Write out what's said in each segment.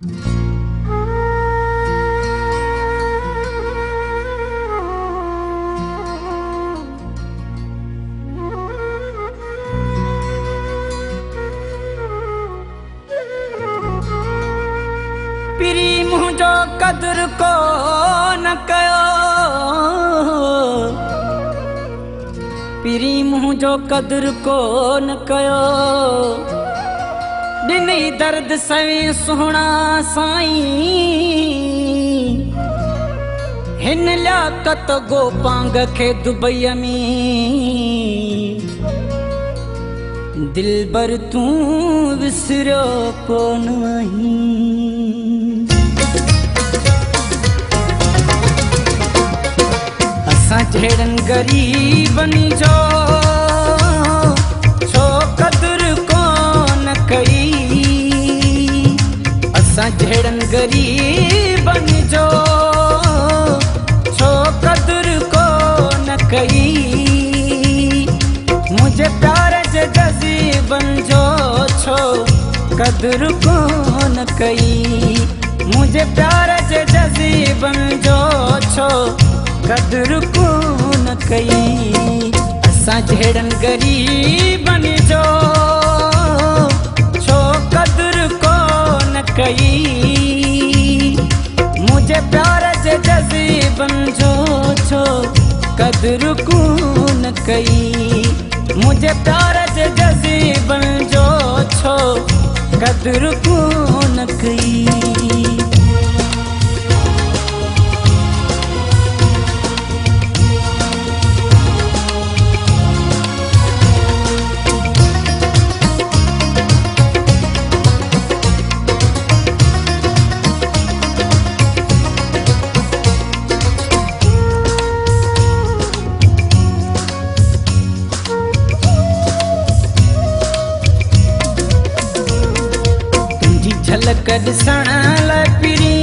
पिरी मुझो कदर को न कयो, पिरी मुझो कदर को न कयो, दिनी दर्द सवे सोहना साईं, हिन लियाकत गोपांग खे दुबई में, दिलबर तू विसरियो कोन आहीं। जहिड़न गरीबनी जो छो कदर कोन कई, असां जहिड़न गरीबनी जो छो कदर कोन कई, मुझे प्यार जे जज़ीबन जो छो कदर कोन कई, मुझे प्यार जे जज़ीबन जो छो कदर कोन कई, असां जहिड़न गरीबन जो छो कदर कोन कई, मुझे प्यार जे जज़ीबन जो छो कदर कोन कई, मुझे प्यार जे जज़ीबन जो छो कदर कोन कई। झलक ॾिसण लाइ पिरी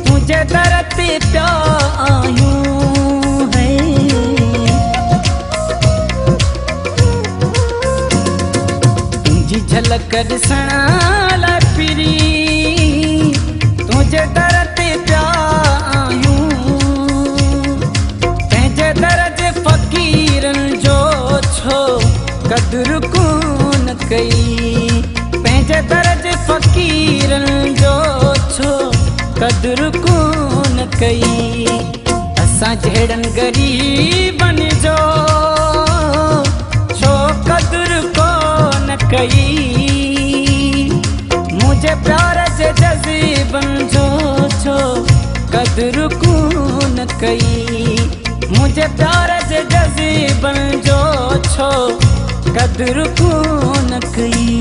मुझे दर ते पिया आहियूं है, तुंहिंजी झलक ॾिसण लाइ पिरी तुंहिंजे दर ते पिया आहियूं, पंहिंजे दर जे फ़क़ीरनि जो छो कदर कोन कई, दर जे फ़क़ीरनि जो छो कदर कोन कई, असां जहिड़न गरीबनि जो छो कदर कोन कई, मुझे प्यार जे जज़ीबन जो छो कदर कोन कई, मुझे प्यार जे जज़ीबन जो छो कदर कोन कई।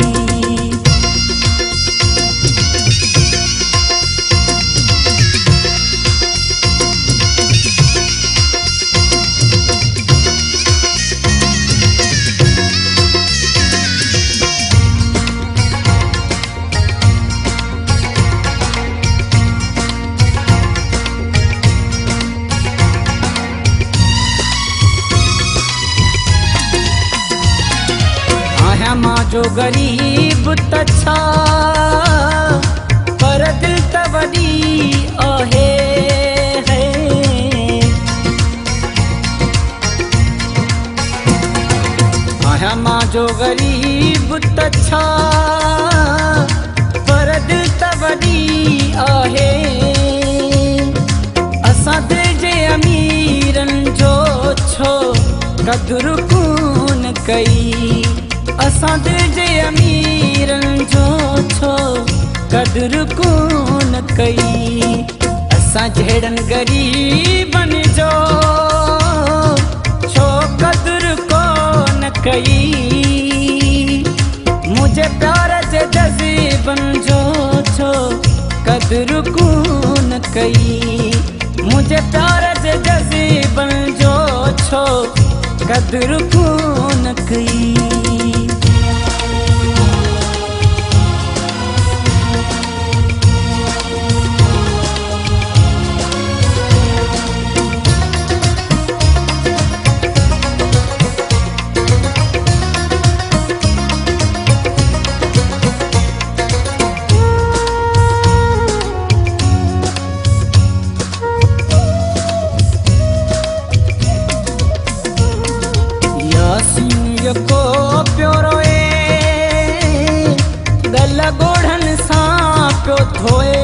जो गरीब त छा पर दिल त वॾी आहे, आहियां मां जो गरीब त छा पर दिल त वॾी आहे, असां दिल जे अमीरनि जो छो कदर कोन कई, असां दिल जे अमीरनि जो छो कदर कोन कई, असां जहिड़न गरीबनि जो छो कदर कोन कई, मुझे प्यार जे जज़ीबन जो छो कदर कोन कई, मुझे प्यार जे जज़ीबन जो छो कदर कोन कई। ॻोढ़नि सां पियो धोए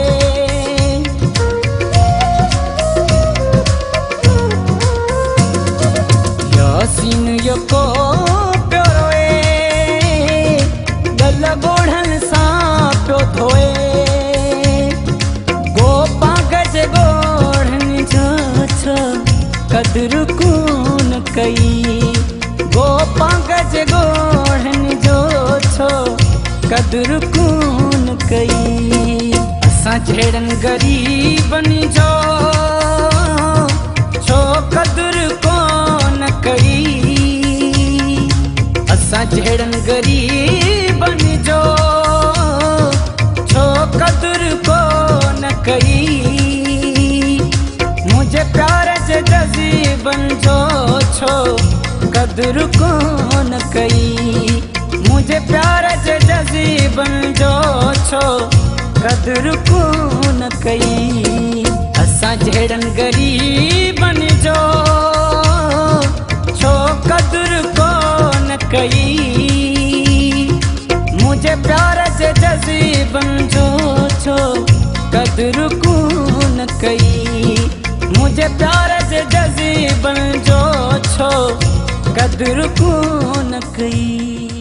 यासीन यको पियो रोए गल ॻोढ़नि सां पियो धोए गज ॻोढ़नि जो छो कदुरु कोन कई गज ॻोढ़नि जो छो कदुरु कोन कई असां जहिड़नि ग़रीबनि जो छो कदुरु कोन कई असां जहिड़नि ग़रीबनि जो छो कदुरु कोन कई मुझे प्यार जे जज़ीबनि जो छो कदुरु कोन कई मुझे प्यार जे जज़ीबनि जो छो कदुरु कोन कई असां जहिड़नि ग़रीबनि जो छो कदुरु कोन कई मुझे प्यार जे जज़ीबनि जो छो कदुरु कोन कई मुझे प्यार जे जज़ीबनि जो छो कदुरु कोन कई।